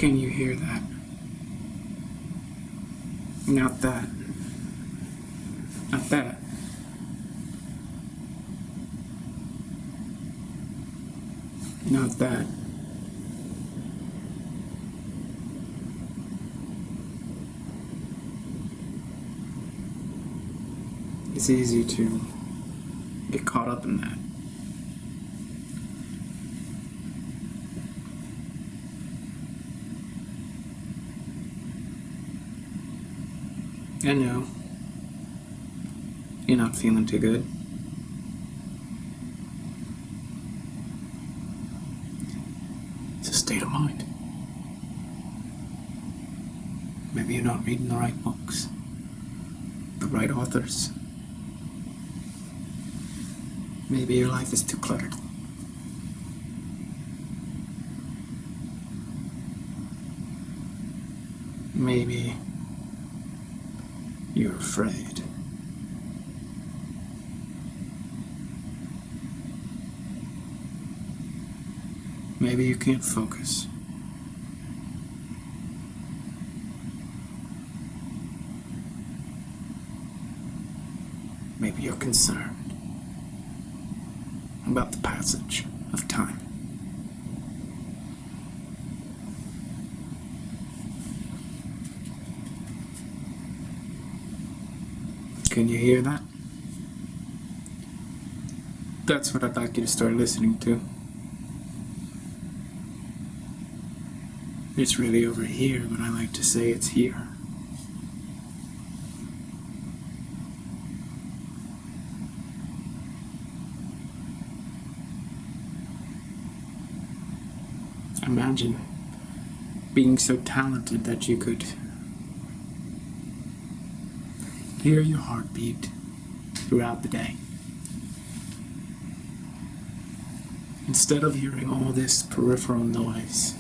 Can you hear that? Not that. Not that. Not that. It's easy to get caught up in that. I know. You're not feeling too good. It's a state of mind. Maybe you're not reading the right books, the right authors. Maybe your life is too cluttered. Maybe you're afraid. Maybe you can't focus. Maybe you're concerned about the passage of time. Can you hear that? That's what I'd like you to start listening to. It's really over here, but I like to say it's here. Imagine being so talented that you could hear your heartbeat throughout the day. Instead of hearing all this peripheral noise,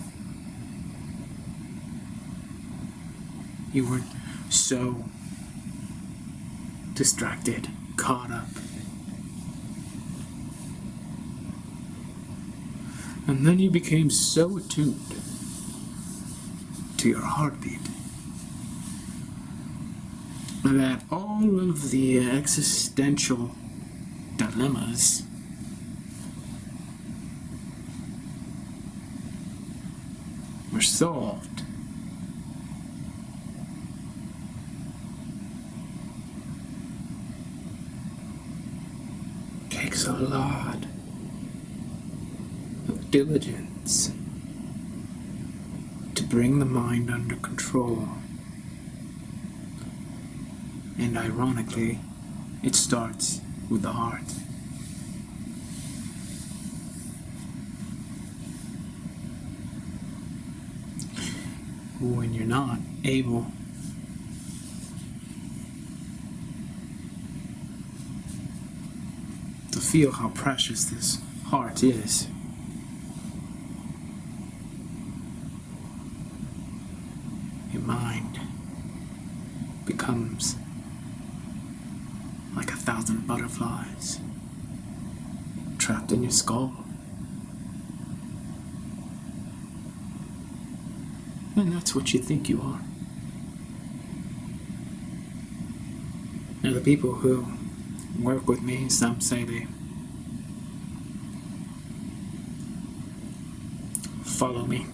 you weren't so distracted, caught up. And then you became so attuned to your heartbeat that all of the existential dilemmas were solved. It takes a lot of diligence to bring the mind under control. And ironically, it starts with the heart. When you're not able to feel how precious this heart is, your mind becomes like 1,000 butterflies trapped in your skull. And that's what you think you are. Now, the people who work with me, some say they follow me.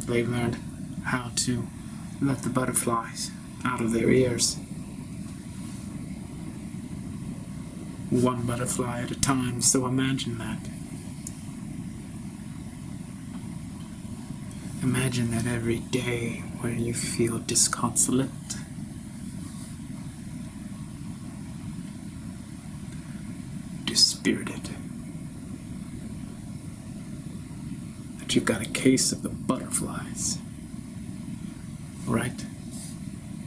They've learned how to let the butterflies out of their ears. One butterfly at a time, so imagine that. Imagine that every day when you feel disconsolate, dispirited, that you've got a case of the butterflies, right?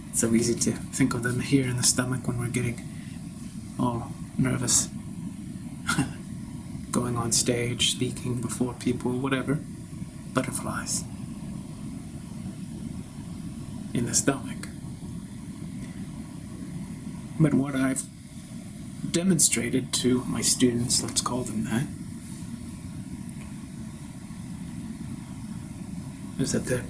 It's so easy to think of them here in the stomach when we're getting all nervous, going on stage, speaking before people, whatever. Butterflies in the stomach. But what I've demonstrated to my students, let's call them that, is that the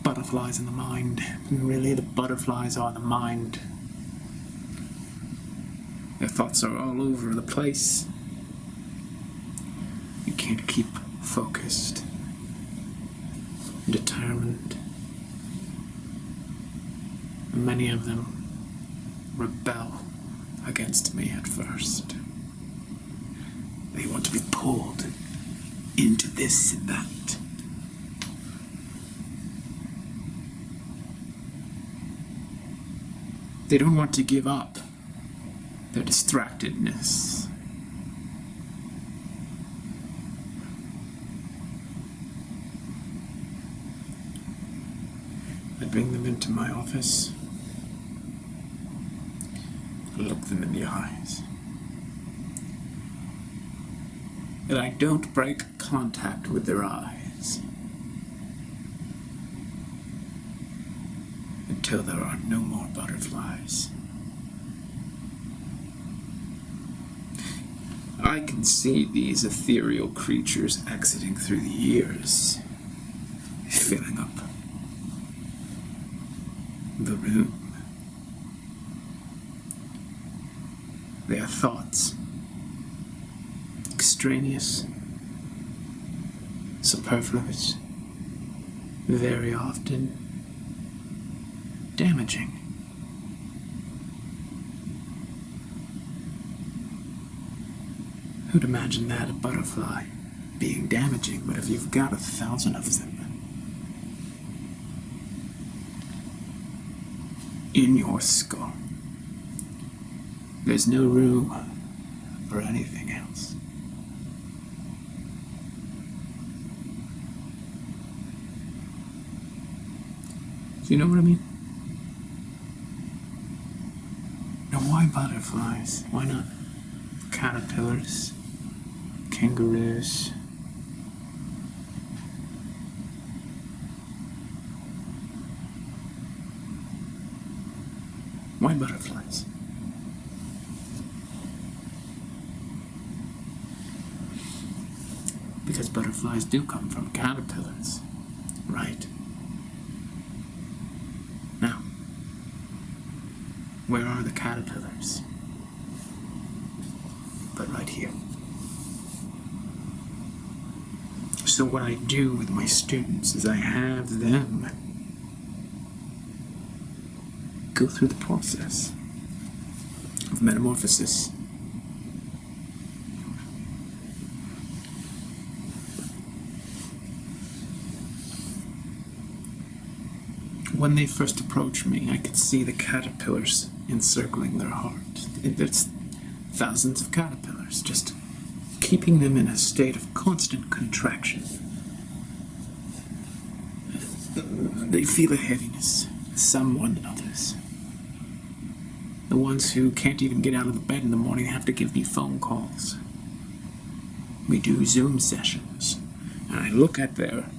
butterflies in the mind, really the butterflies are the mind. Their thoughts are all over the place. You can't keep focused, determined. And many of them rebel against me at first. They want to be pulled into this and that. They don't want to give up their distractedness. I bring them into my office, look them in the eyes, and I don't break contact with their eyes until there are no more butterflies. I can see these ethereal creatures exiting through the ears, filling up the room. Their thoughts, extraneous, superfluous, very often damaging. Who'd imagine that, a butterfly being damaging, but if you've got 1,000 of them in your skull, there's no room for anything else. Do you know what I mean? Now, why butterflies? Why not caterpillars, kangaroos? Why butterflies? Because butterflies do come from caterpillars, right? Now, where are the caterpillars? But right here. So what I do with my students is I have them go through the process of metamorphosis. When they first approach me, I could see the caterpillars encircling their heart. It's thousands of caterpillars, just keeping them in a state of constant contraction. They feel a heaviness, some more than others. The ones who can't even get out of the bed in the morning have to give me phone calls. We do Zoom sessions, and I look at their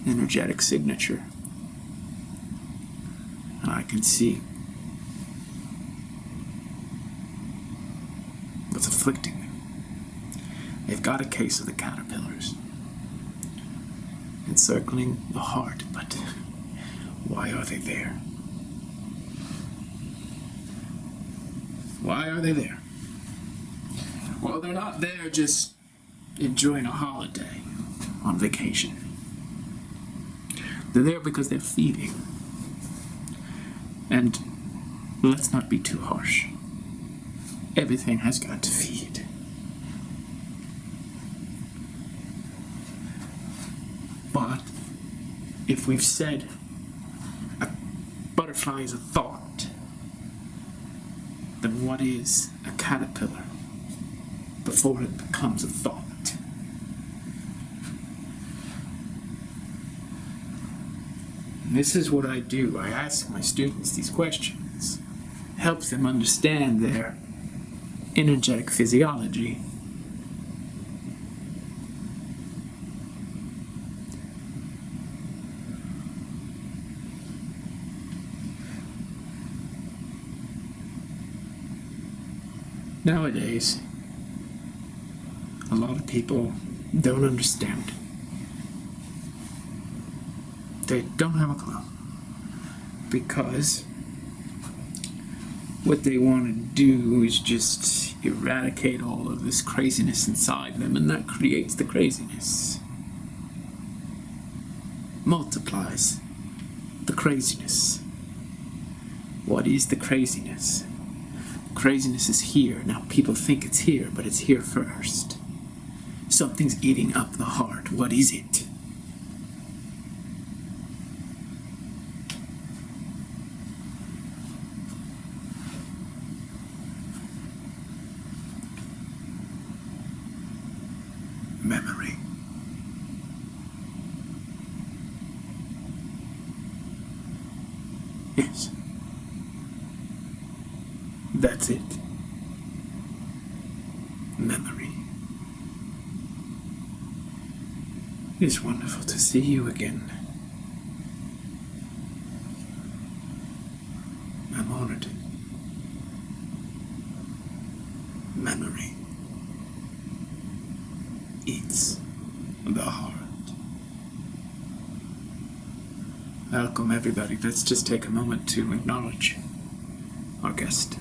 energetic signature, and I can see what's afflicting them. They've got a case of the caterpillars encircling the heart, but why are they there? Why are they there? Well, they're not there just enjoying a holiday on vacation. They're there because they're feeding. And let's not be too harsh. Everything has got to feed. But if we've said a butterfly is a thought, then what is a caterpillar before it becomes a thought? And this is what I do. I ask my students these questions, help them understand their energetic physiology. Nowadays, a lot of people don't understand They don't have a clue. Because what they want to do is just eradicate all of this craziness inside them, and that creates the craziness. Multiplies the craziness. What is the craziness? Craziness is here. Now people think it's here, but it's here first. Something's eating up the heart. What is it? Memory. Yes. That's it. Memory. It's wonderful to see you again. I'm honored. Memory eats the heart. Welcome, everybody. Let's just take a moment to acknowledge our guest.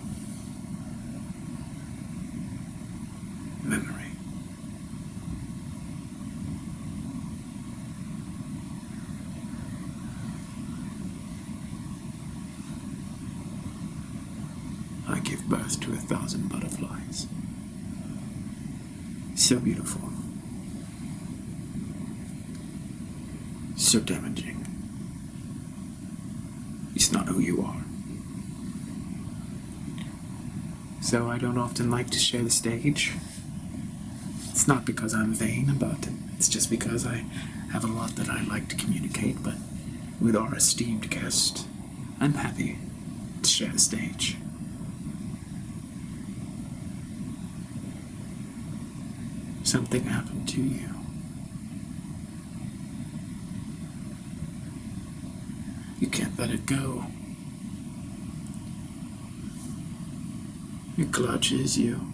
Memory. I give birth to 1,000 butterflies. So beautiful. So damaging. It's not who you are. So I don't often like to share the stage. It's not because I'm vain about it. It's just because I have a lot that I like to communicate, but with our esteemed guest, I'm happy to share the stage. Something happened to you. You can't let it go. It clutches you.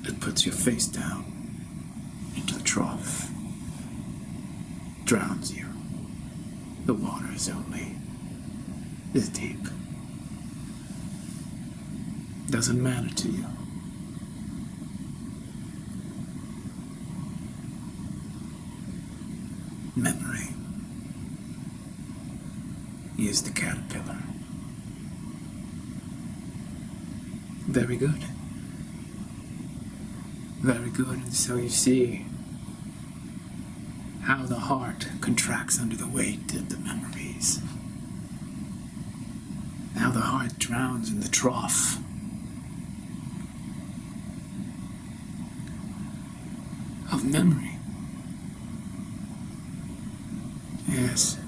It puts your face down into the trough. Drowns you. The water is only this deep. Doesn't matter to you. Memory is the caterpillar. Very good. Very good. And so you see how the heart contracts under the weight of the memories. How the heart drowns in the trough. Of memory. Yes.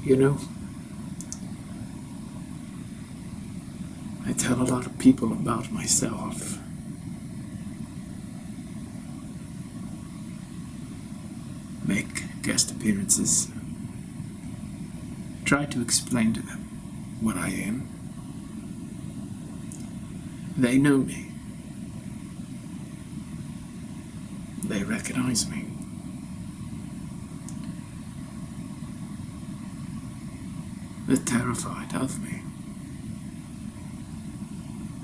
You know, I tell a lot of people about myself. Make guest appearances. Try to explain to them what I am. They know me. They recognize me. They're terrified of me.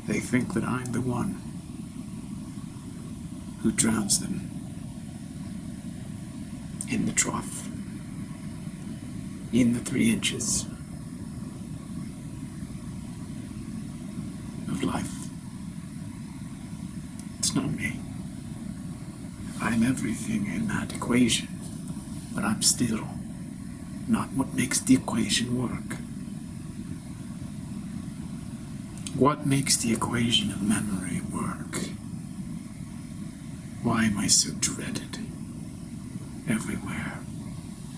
They think that I'm the one who drowns them in the trough, in the 3 inches of life. It's not me. I'm everything in that equation, but I'm still not what makes the equation work. What makes the equation of memory work? Why am I so dreaded everywhere?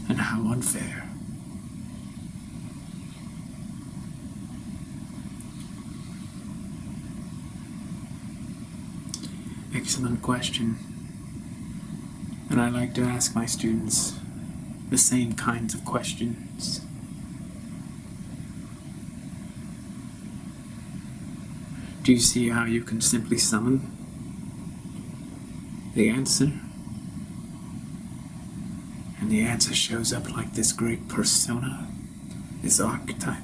And how unfair. Excellent question. And I like to ask my students the same kinds of questions. Do you see how you can simply summon the answer. And the answer shows up like this great persona, this archetype,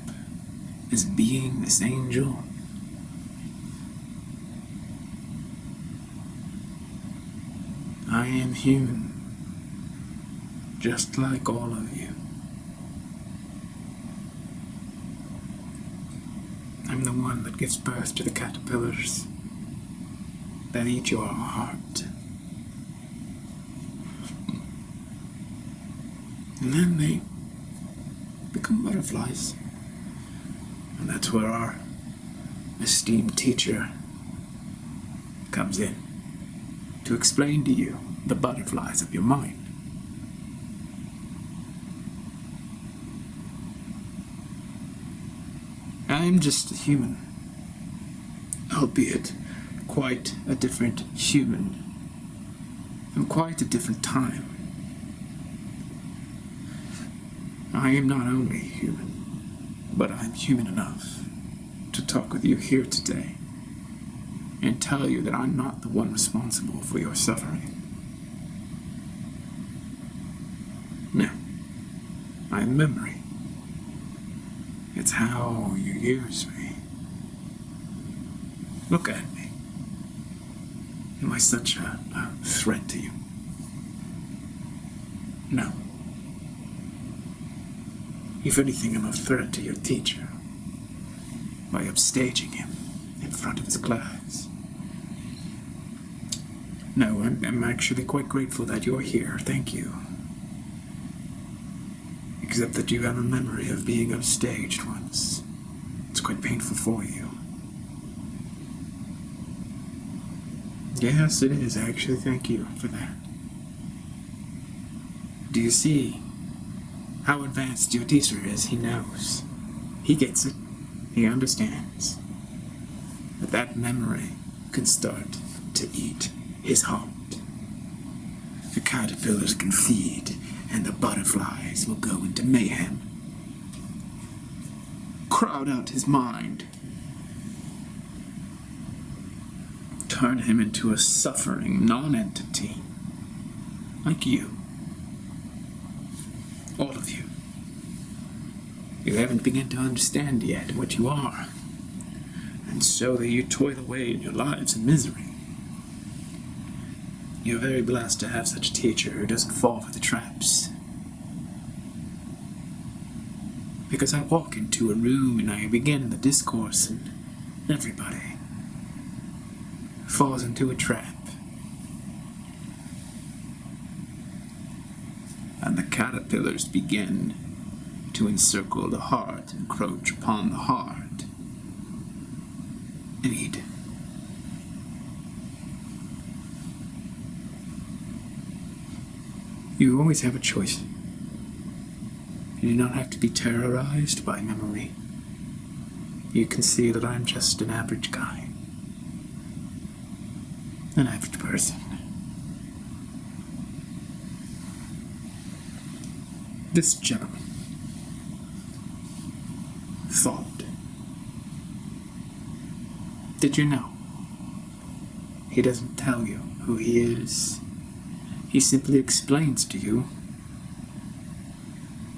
this being, this angel. I am human, just like all of you. I'm the one that gives birth to the caterpillars that eat your heart. And then they become butterflies. And that's where our esteemed teacher comes in to explain to you the butterflies of your mind. I'm just a human, albeit quite a different human, from quite a different time. I am not only human, but I'm human enough to talk with you here today and tell you that I'm not the one responsible for your suffering. No, I have memory. It's how you use me. Look at me. Am I such a threat to you? No. If anything, I'm a threat to your teacher by upstaging him in front of his class. No, I'm actually quite grateful that you're here. Thank you. Except that you have a memory of being upstaged once. It's quite painful for you. Yes, it is, actually. Thank you for that. Do you see how advanced your teacher is? He knows. He gets it. He understands. But that memory can start to eat his heart. The caterpillars can feed, and the butterflies will go into mayhem. Crowd out his mind. Turn him into a suffering non-entity. Like you. All of you. You haven't begun to understand yet what you are. And so that you toil away in your lives in misery. You're very blessed to have such a teacher who doesn't fall for the traps. Because I walk into a room and I begin the discourse and everybody falls into a trap. And the caterpillars begin to encircle the heart, encroach upon the heart, and eat. You always have a choice. You do not have to be terrorized by memory. You can see that I'm just an average guy. An average person. This gentleman thought. Did you know? He doesn't tell you who he is. He simply explains to you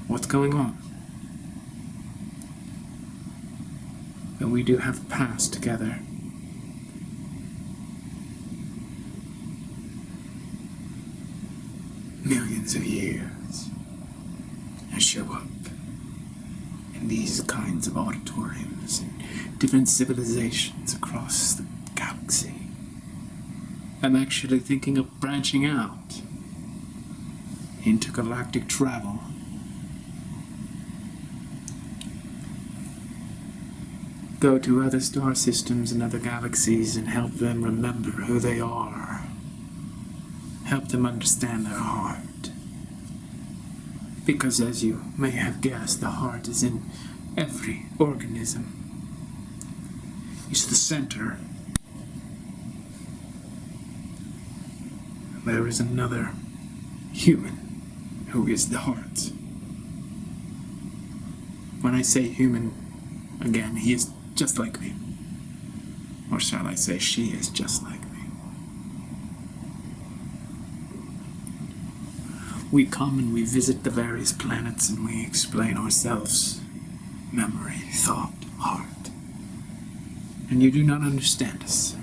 what's going on. And we do have a past together. Millions of years. I show up in these kinds of auditoriums and different civilizations across the galaxy. I'm actually thinking of branching out. Intergalactic travel. Go to other star systems and other galaxies and help them remember who they are. Help them understand their heart. Because as you may have guessed, the heart is in every organism. It's the center. There is another human who is the heart. When I say human, again, he is just like me. Or shall I say, she is just like me. We come and we visit the various planets and we explain ourselves. Memory, thought, heart. And you do not understand us.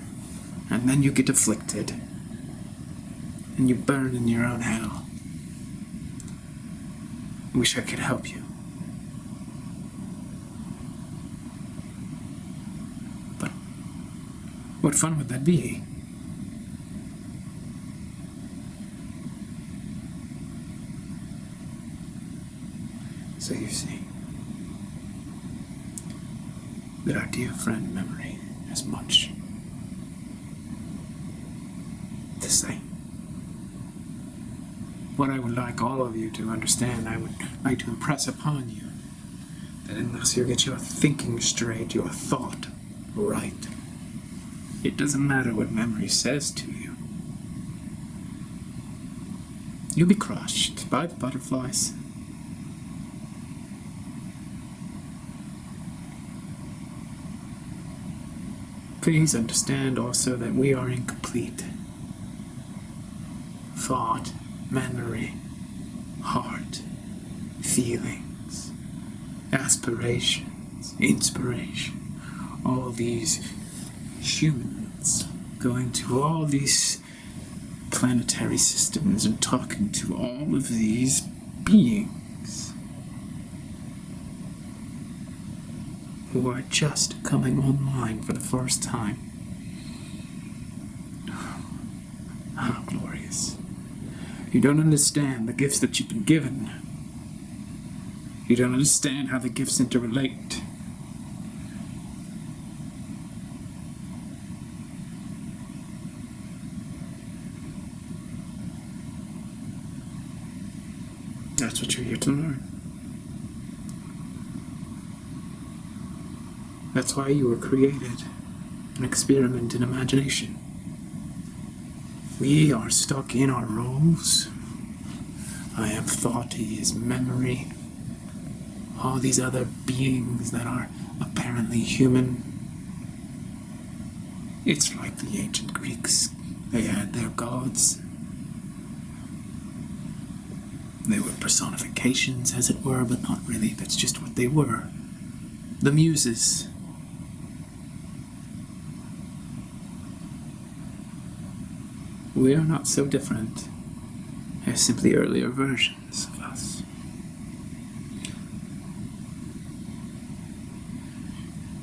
And then you get afflicted. And you burn in your own hell. Wish I could help you. But what fun would that be? So you see that our dear friend memory has much to say. What I would like all of you to understand, I would like to impress upon you that unless you get your thinking straight, your thought right, it doesn't matter what memory says to you. You'll be crushed by the butterflies. Please understand also that we are incomplete. Thought, memory, heart, feelings, aspirations, inspiration, all these humans going to all these planetary systems and talking to all of these beings who are just coming online for the first time. How glorious. You don't understand the gifts that you've been given. You don't understand how the gifts interrelate. That's what you're here to learn. That's why you were created, an experiment in imagination. We are stuck in our roles. I have thought, he is memory. All these other beings that are apparently human. It's like the ancient Greeks. They had their gods. They were personifications, as it were, but not really. That's just what they were. The muses. We are not so different. They're simply earlier versions of us.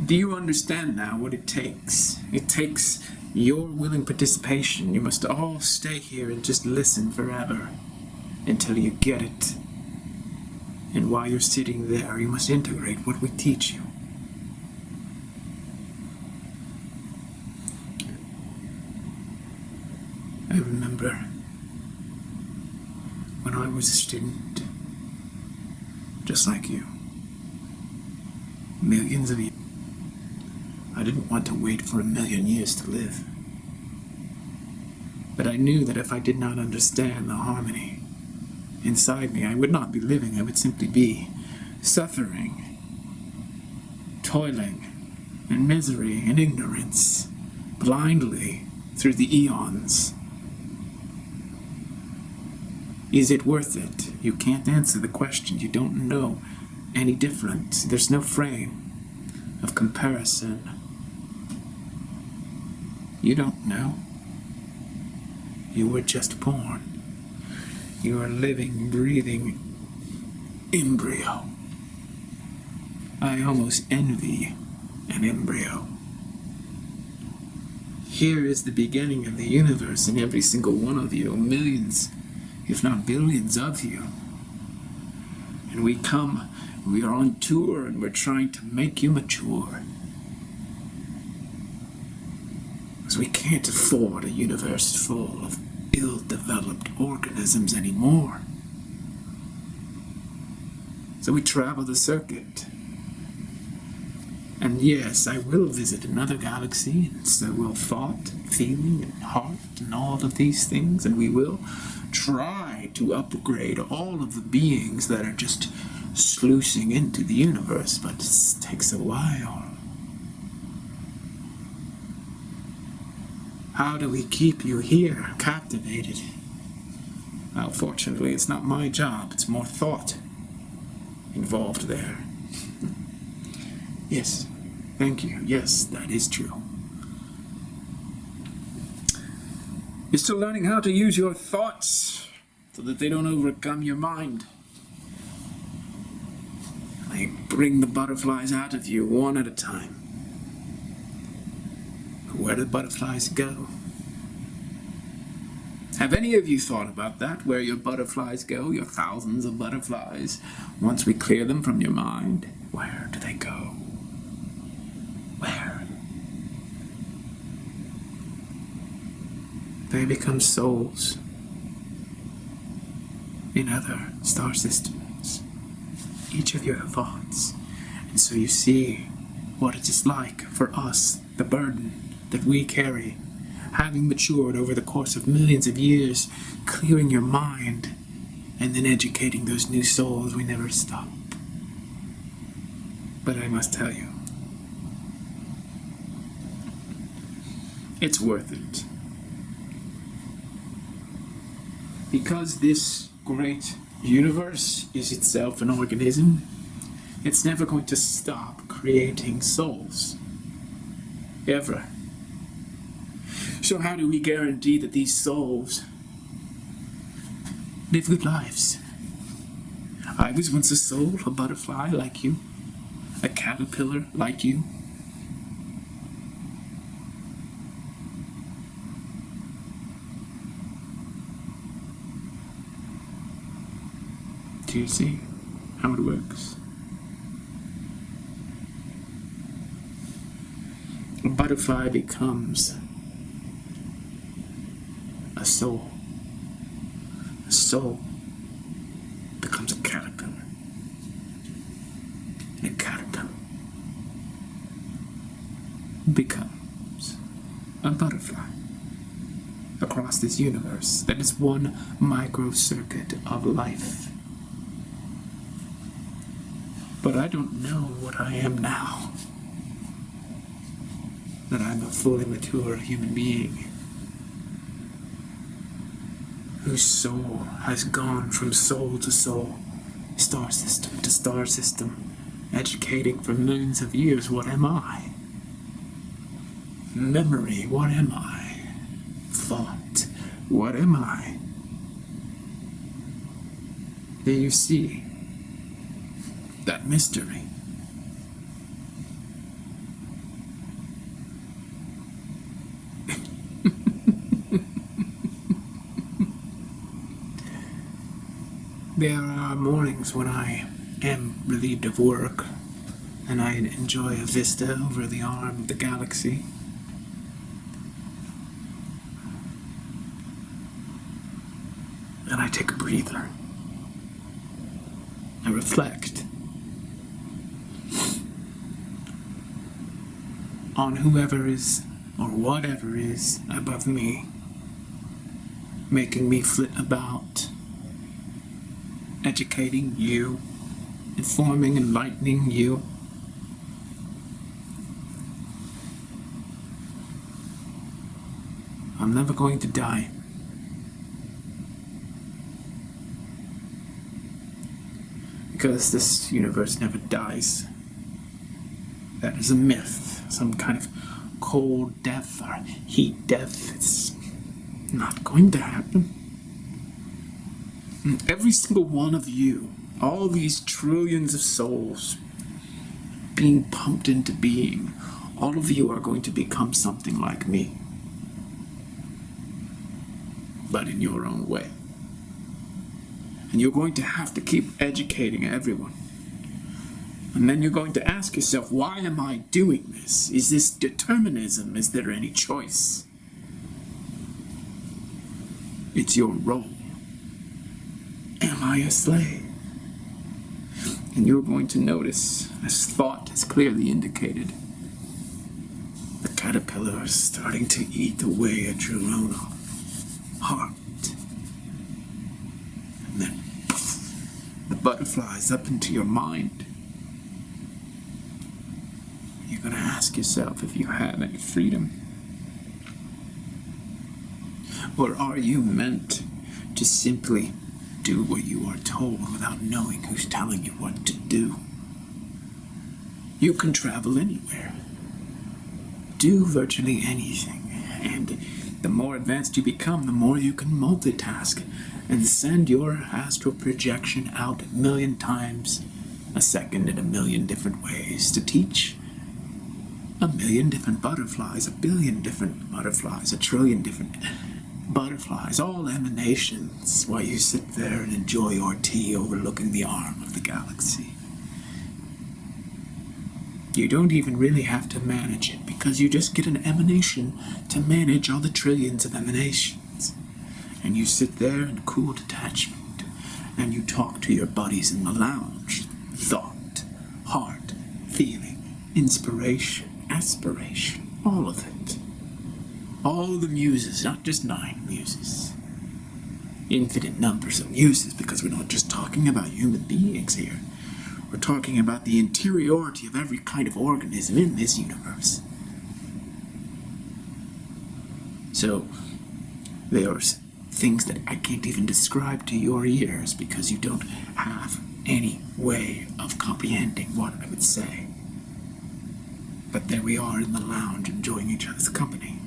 Do you understand now what it takes? It takes your willing participation. You must all stay here and just listen forever until you get it. And while you're sitting there, you must integrate what we teach you. I remember when I was a student, just like you, millions of years. I didn't want to wait for 1,000,000 years to live. But I knew that if I did not understand the harmony inside me, I would not be living. I would simply be suffering, toiling, in misery and ignorance, blindly through the eons. Is it worth it? You can't answer the question. You don't know any different. There's no frame of comparison. You don't know. You were just born. You are living, breathing embryo. I almost envy an embryo. Here is the beginning of the universe, and every single one of you, millions, if not billions of you. And we are on tour, and we're trying to make you mature. Because we can't afford a universe full of ill-developed organisms anymore. So we travel the circuit. And yes, I will visit another galaxy, and so will thought, and feeling, and heart, and all of these things, and we will try to upgrade all of the beings that are just sluicing into the universe, but it takes a while. How do we keep you here, captivated? Well, fortunately, it's not my job. It's more thought involved there. Yes, thank you. Yes, that is true. You're still learning how to use your thoughts so that they don't overcome your mind. They bring the butterflies out of you one at a time. Where do butterflies go? Have any of you thought about that? Where your butterflies go? Your thousands of butterflies. Once we clear them from your mind, where do they go? Where? They become souls in other star systems. Each of your thoughts. And so you see what it is like for us, the burden that we carry, having matured over the course of millions of years, clearing your mind, and then educating those new souls. We never stop. But I must tell you, it's worth it. Because this great universe is itself an organism, it's never going to stop creating souls. Ever. So how do we guarantee that these souls live good lives? I was once a soul, a butterfly like you, a caterpillar like you. Do you see how it works? A butterfly becomes a soul. A soul becomes a caterpillar. And a caterpillar becomes a butterfly across this universe that is one microcircuit of life. But I don't know what I am now. That I'm a fully mature human being whose soul has gone from soul to soul, star system to star system, educating for millions of years. What am I? Memory, what am I? Thought, what am I? There you see that mystery. There are mornings when I am relieved of work and I enjoy a vista over the arm of the galaxy. And I take a breather. I reflect on whoever is or whatever is above me, making me flit about, educating you, informing, enlightening you. I'm never going to die. Because this universe never dies. That is a myth, some kind of cold death or heat death. It's not going to happen. And every single one of you, all these trillions of souls being pumped into being, all of you are going to become something like me. But in your own way. And you're going to have to keep educating everyone. And then you're going to ask yourself, why am I doing this? Is this determinism? Is there any choice? It's your role. Am I a slave? And you're going to notice, as thought has clearly indicated, the caterpillar is starting to eat away at your own heart. And then poof, the butterflies up into your mind. You're going to ask yourself if you have any freedom. Or are you meant to simply do what you are told without knowing who's telling you what to do. You can travel anywhere, do virtually anything, and the more advanced you become, the more you can multitask and send your astral projection out 1,000,000 times a second in 1,000,000 different ways to teach 1,000,000 different butterflies, 1,000,000,000 different butterflies, 1,000,000,000,000 different butterflies, all emanations, while you sit there and enjoy your tea overlooking the arm of the galaxy. You don't even really have to manage it, because you just get an emanation to manage all the trillions of emanations. And you sit there in cool detachment, and you talk to your buddies in the lounge. Thought, heart, feeling, inspiration, aspiration, all of it. All the muses, not just 9 muses. Infinite numbers of muses, because we're not just talking about human beings here. We're talking about the interiority of every kind of organism in this universe. So, there are things that I can't even describe to your ears because you don't have any way of comprehending what I would say. But there we are in the lounge enjoying each other's company.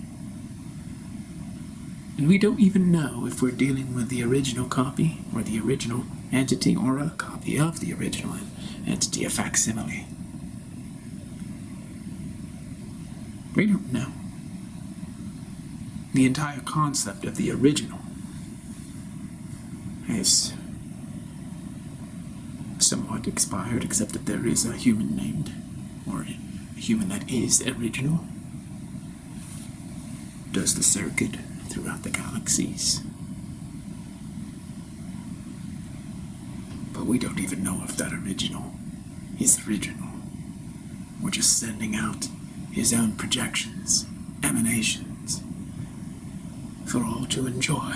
And we don't even know if we're dealing with the original copy or the original entity or a copy of the original entity, a facsimile. We don't know. The entire concept of the original is somewhat expired, except that there is a human named, or a human that is original, does the circuit throughout the galaxies. But we don't even know if that original is original. We're just sending out his own projections, emanations, for all to enjoy.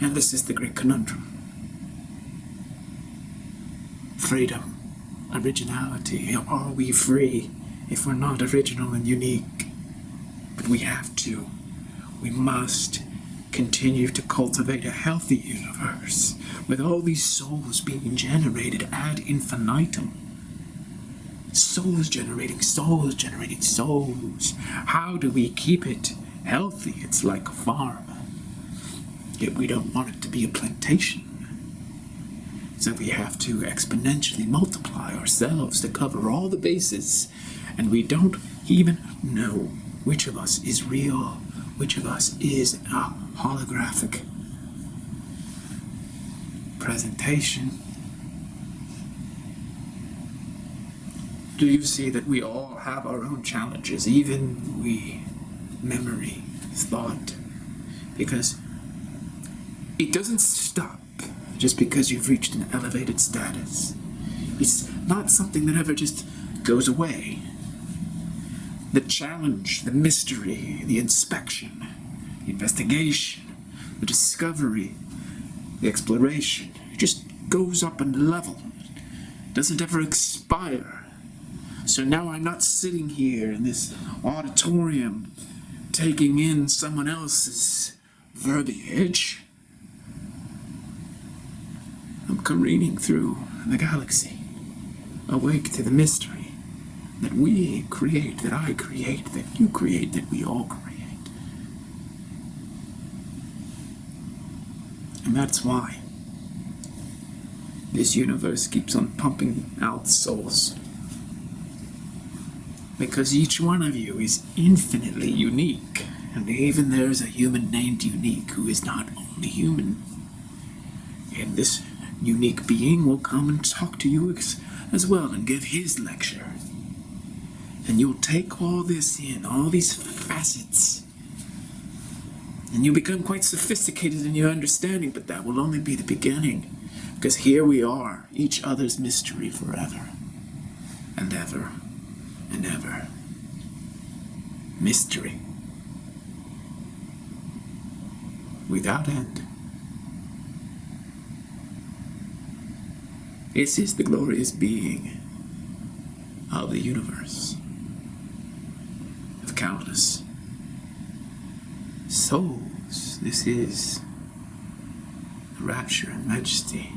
And this is the great conundrum. Freedom, originality. Are we free if we're not original and unique? But we have to. We must continue to cultivate a healthy universe with all these souls being generated ad infinitum. Souls generating souls generating souls. How do we keep it healthy? It's like a farm. Yet we don't want it to be a plantation. So we have to exponentially multiply ourselves to cover all the bases. And we don't even know which of us is real, which of us is a holographic presentation. Do you see that we all have our own challenges, even we, memory, thought? Because it doesn't stop just because you've reached an elevated status. It's not something that ever just goes away. The challenge, the mystery, the inspection, the investigation, the discovery, the exploration, it just goes up in level. It doesn't ever expire. So now I'm not sitting here in this auditorium taking in someone else's verbiage. I'm careening through the galaxy, awake to the mystery that we create, that I create, that you create, that we all create. And that's why this universe keeps on pumping out souls. Because each one of you is infinitely unique, and even there's a human named Unique who is not only human. And this unique being will come and talk to you as well and give his lecture. And you'll take all this in, all these facets, and you become quite sophisticated in your understanding, but that will only be the beginning. Because here we are, each other's mystery forever and ever. And ever. Mystery. Without end. This is the glorious being of the universe, of countless souls. This is Rapture and Majesty.